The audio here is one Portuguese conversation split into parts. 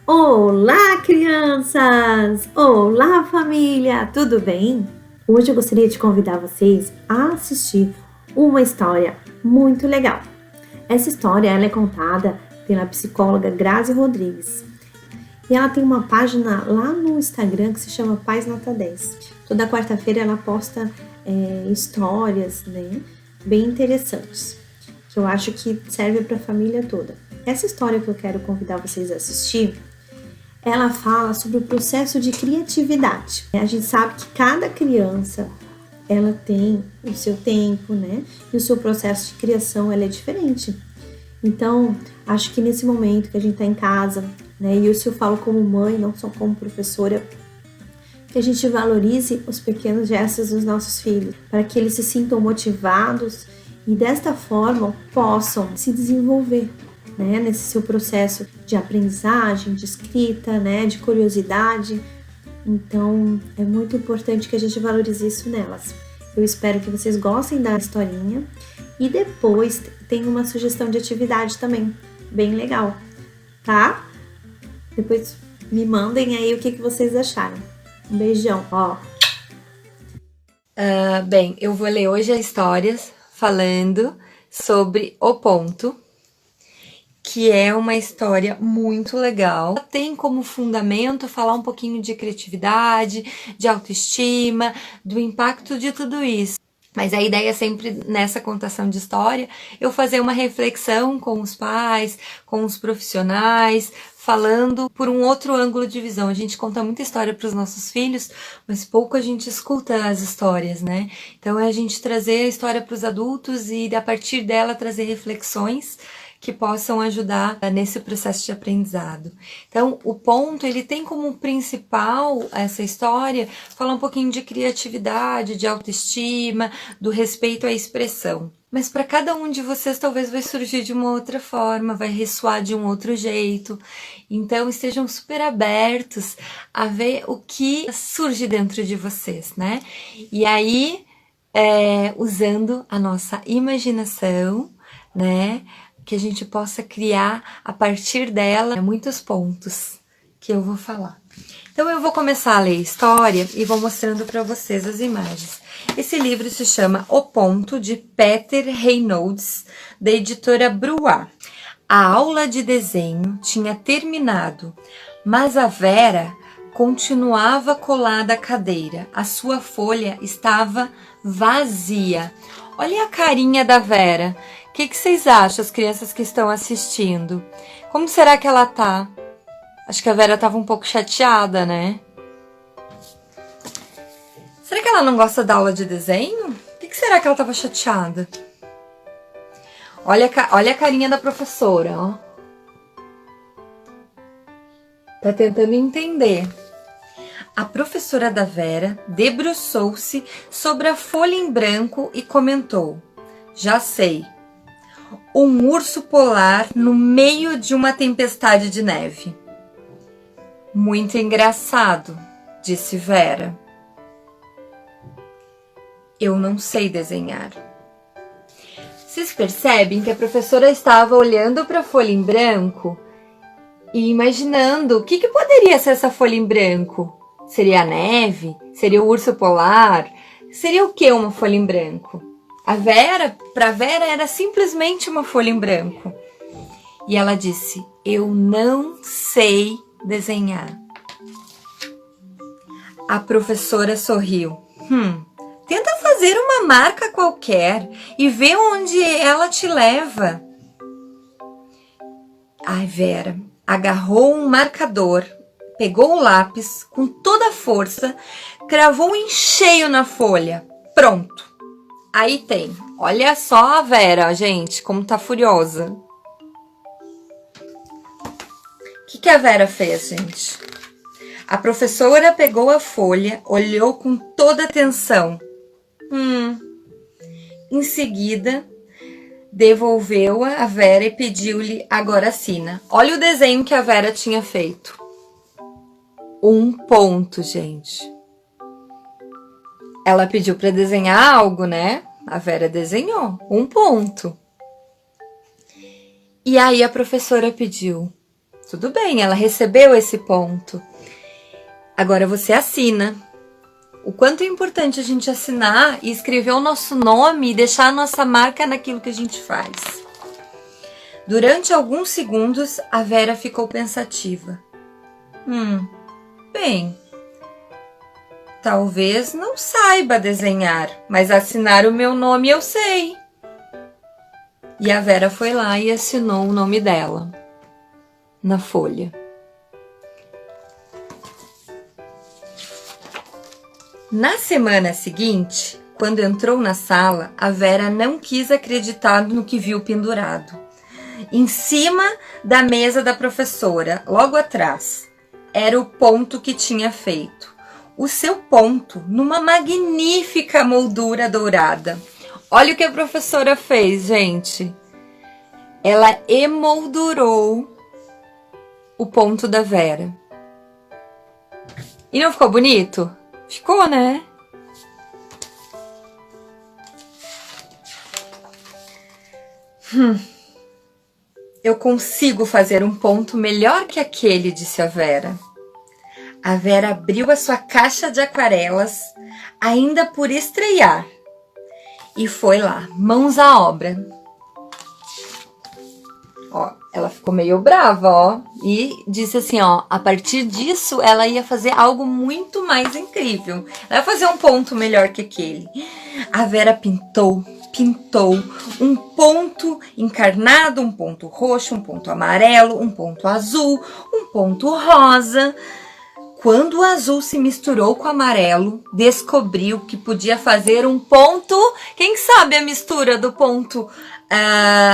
Olá, crianças! Olá, família! Tudo bem? Hoje eu gostaria de convidar vocês a assistir uma história muito legal. Essa história ela é contada pela psicóloga Grazi Rodrigues. E ela tem uma página lá no Instagram que se chama Paz Nota 10. Toda quarta-feira ela posta histórias, né, bem interessantes, que eu acho que serve para a família toda. Essa história que eu quero convidar vocês a assistir, ela fala sobre o processo de criatividade. A gente sabe que cada criança, ela tem o seu tempo, né? E o seu processo de criação, ela é diferente. Então, acho que nesse momento que a gente está em casa, né? E isso eu falo como mãe, não só como professora, que a gente valorize os pequenos gestos dos nossos filhos, para que eles se sintam motivados e desta forma possam se desenvolver, né, nesse seu processo de aprendizagem, de escrita, né, de curiosidade. Então, é muito importante que a gente valorize isso nelas. Eu espero que vocês gostem da historinha e depois tem uma sugestão de atividade também, bem legal, tá? Depois me mandem aí o que vocês acharam. Um beijão, ó. Bem, eu vou ler hoje as histórias falando sobre O Ponto, que é uma história muito legal. Tem como fundamento falar um pouquinho de criatividade, de autoestima, do impacto de tudo isso. Mas a ideia é sempre, nessa contação de história, eu fazer uma reflexão com os pais, com os profissionais, falando por um outro ângulo de visão. A gente conta muita história para os nossos filhos, mas pouco a gente escuta as histórias, né? Então é a gente trazer a história para os adultos e, a partir dela, trazer reflexões que possam ajudar nesse processo de aprendizado. Então, o ponto, ele tem como principal essa história, falar um pouquinho de criatividade, de autoestima, do respeito à expressão. Mas para cada um de vocês talvez vai surgir de uma outra forma, vai ressoar de um outro jeito. Então, estejam super abertos a ver o que surge dentro de vocês, né? E aí, usando a nossa imaginação, né? Que a gente possa criar a partir dela muitos pontos que eu vou falar. Então eu vou começar a ler a história e vou mostrando para vocês as imagens. Esse livro se chama O Ponto, de Peter Reynolds, da editora Bruá. A aula de desenho tinha terminado, mas a Vera continuava colada à cadeira. A sua folha estava vazia. Olha a carinha da Vera. O que vocês acham, as crianças que estão assistindo? Como será que ela tá? Acho que a Vera estava um pouco chateada, né? Será que ela não gosta da aula de desenho? O que será que ela estava chateada? Olha a carinha da professora, ó. Tá tentando entender. A professora da Vera debruçou-se sobre a folha em branco e comentou: já sei. Um urso polar no meio de uma tempestade de neve. Muito engraçado, disse Vera. Eu não sei desenhar. Vocês percebem que a professora estava olhando para a folha em branco e imaginando o que poderia ser essa folha em branco? Seria a neve? Seria o urso polar? Seria o que uma folha em branco? Para Vera era simplesmente uma folha em branco. E ela disse: eu não sei desenhar. A professora sorriu. Tenta fazer uma marca qualquer e vê onde ela te leva. Ai, Vera agarrou um marcador, pegou o lápis com toda a força, cravou em cheio na folha. Pronto. Aí tem. Olha só a Vera, gente, como tá furiosa. O que a Vera fez, gente? A professora pegou a folha, olhou com toda atenção. Em seguida, devolveu-a a Vera e pediu-lhe: agora assina. Olha o desenho que a Vera tinha feito. Um ponto, gente. Ela pediu para desenhar algo, né? A Vera desenhou um ponto. E aí a professora pediu: Tudo bem, ela recebeu esse ponto. Agora você assina. O quanto é importante a gente assinar e escrever o nosso nome e deixar a nossa marca naquilo que a gente faz. Durante alguns segundos, a Vera ficou pensativa. Bem, talvez não saiba desenhar, mas assinar o meu nome eu sei. E a Vera foi lá e assinou o nome dela na folha. Na semana seguinte, quando entrou na sala, a Vera não quis acreditar no que viu pendurado. Em cima da mesa da professora, logo atrás, era o ponto que tinha feito. O seu ponto numa magnífica moldura dourada. Olha o que a professora fez, gente. Ela emoldurou o ponto da Vera. E não ficou bonito? Ficou, né? Eu consigo fazer um ponto melhor que aquele, disse a Vera. A Vera abriu a sua caixa de aquarelas, ainda por estrear, e foi lá, mãos à obra. Ó, ela ficou meio brava, ó, e disse assim, ó, a partir disso ela ia fazer algo muito mais incrível. Ela ia fazer um ponto melhor que aquele. A Vera pintou um ponto encarnado, um ponto roxo, um ponto amarelo, um ponto azul, um ponto rosa. Quando o azul se misturou com o amarelo, descobriu que podia fazer um ponto... Quem sabe a mistura do ponto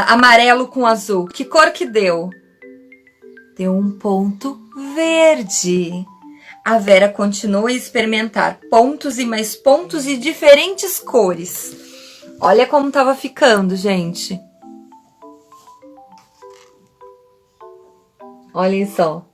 amarelo com azul? Que cor que deu? Deu um ponto verde. A Vera continuou a experimentar pontos e mais pontos e diferentes cores. Olha como estava ficando, gente. Olhem só.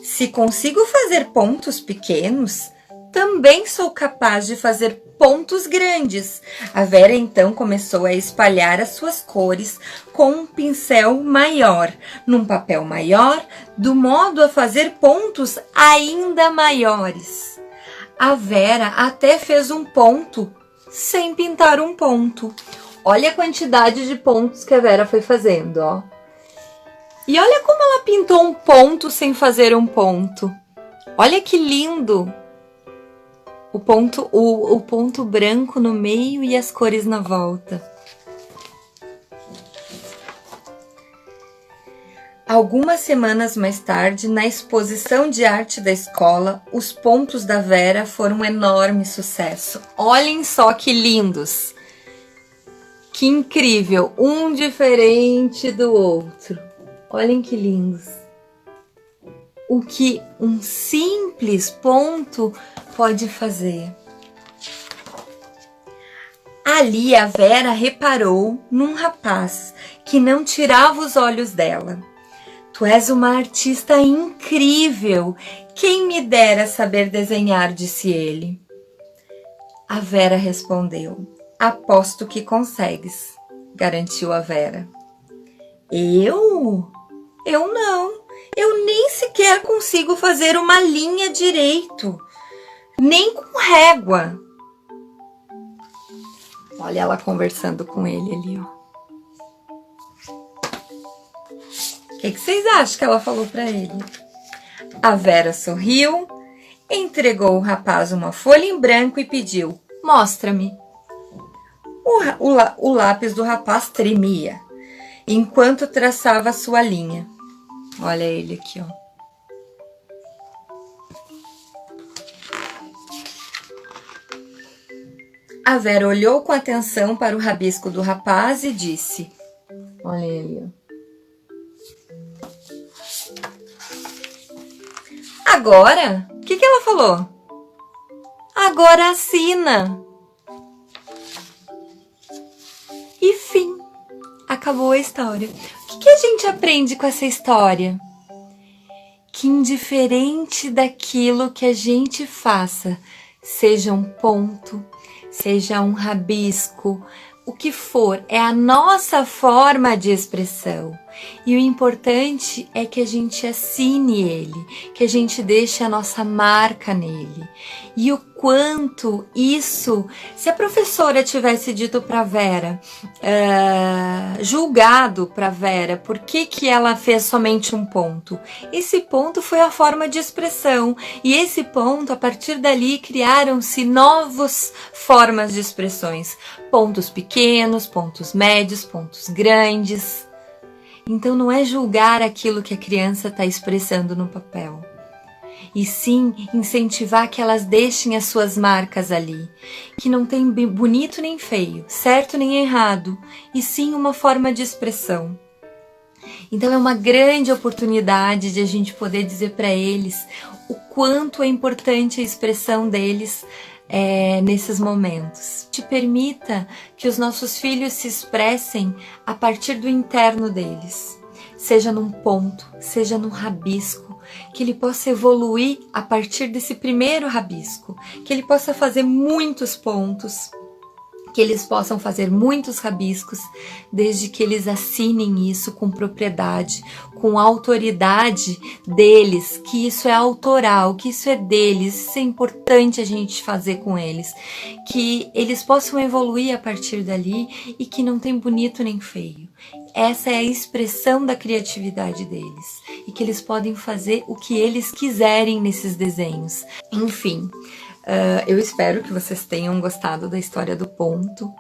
Se consigo fazer pontos pequenos, também sou capaz de fazer pontos grandes. A Vera então começou a espalhar as suas cores com um pincel maior, num papel maior, do modo a fazer pontos ainda maiores. A Vera até fez um ponto sem pintar um ponto. Olha a quantidade de pontos que a Vera foi fazendo, ó. E olha como ela pintou um ponto sem fazer um ponto. Olha que lindo! O ponto branco no meio e as cores na volta. Algumas semanas mais tarde, na exposição de arte da escola, os pontos da Vera foram um enorme sucesso. Olhem só que lindos! Que incrível! Um diferente do outro. Olhem que lindos. O que um simples ponto pode fazer. Ali a Vera reparou num rapaz que não tirava os olhos dela. Tu és uma artista incrível. Quem me dera saber desenhar, disse ele. A Vera respondeu. Aposto que consegues, garantiu a Vera. Eu? Eu não. Eu nem sequer consigo fazer uma linha direito. Nem com régua. Olha ela conversando com ele ali, ó. O que vocês acham que ela falou para ele? A Vera sorriu, entregou ao rapaz uma folha em branco e pediu: mostra-me. O lápis do rapaz tremia enquanto traçava sua linha. Olha ele aqui, ó. A Vera olhou com atenção para o rabisco do rapaz e disse: olha ele, ó. Agora? O que ela falou? Agora assina. E fim. Acabou a história. O que a gente aprende com essa história? Que indiferente daquilo que a gente faça, seja um ponto, seja um rabisco, o que for, é a nossa forma de expressão. E o importante é que a gente assine ele, que a gente deixe a nossa marca nele. E o quanto isso, se a professora tivesse dito para Vera, julgado para Vera, por que ela fez somente um ponto? Esse ponto foi a forma de expressão. E esse ponto, a partir dali, criaram-se novas formas de expressões. Pontos pequenos, pontos médios, pontos grandes. Então não é julgar aquilo que a criança está expressando no papel, e sim incentivar que elas deixem as suas marcas ali, que não tem bonito nem feio, certo nem errado, e sim uma forma de expressão. Então é uma grande oportunidade de a gente poder dizer para eles o quanto é importante a expressão deles nesses momentos. Te permita que os nossos filhos se expressem a partir do interno deles, seja num ponto, seja num rabisco, que ele possa evoluir a partir desse primeiro rabisco, que ele possa fazer muitos pontos, que eles possam fazer muitos rabiscos, desde que eles assinem isso com propriedade, com autoridade deles, que isso é autoral, que isso é deles, isso é importante a gente fazer com eles, que eles possam evoluir a partir dali e que não tem bonito nem feio. Essa é a expressão da criatividade deles e que eles podem fazer o que eles quiserem nesses desenhos. Enfim, eu espero que vocês tenham gostado da história do ponto.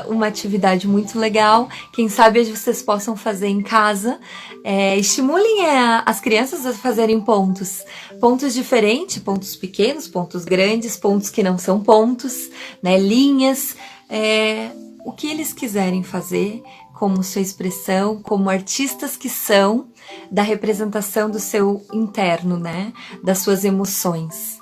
Uma atividade muito legal. Quem sabe vocês possam fazer em casa. Estimulem as crianças a fazerem pontos. Pontos diferentes, pontos pequenos, pontos grandes, pontos que não são pontos, né? Linhas. O que eles quiserem fazer como sua expressão, como artistas que são, da representação do seu interno, né? Das suas emoções.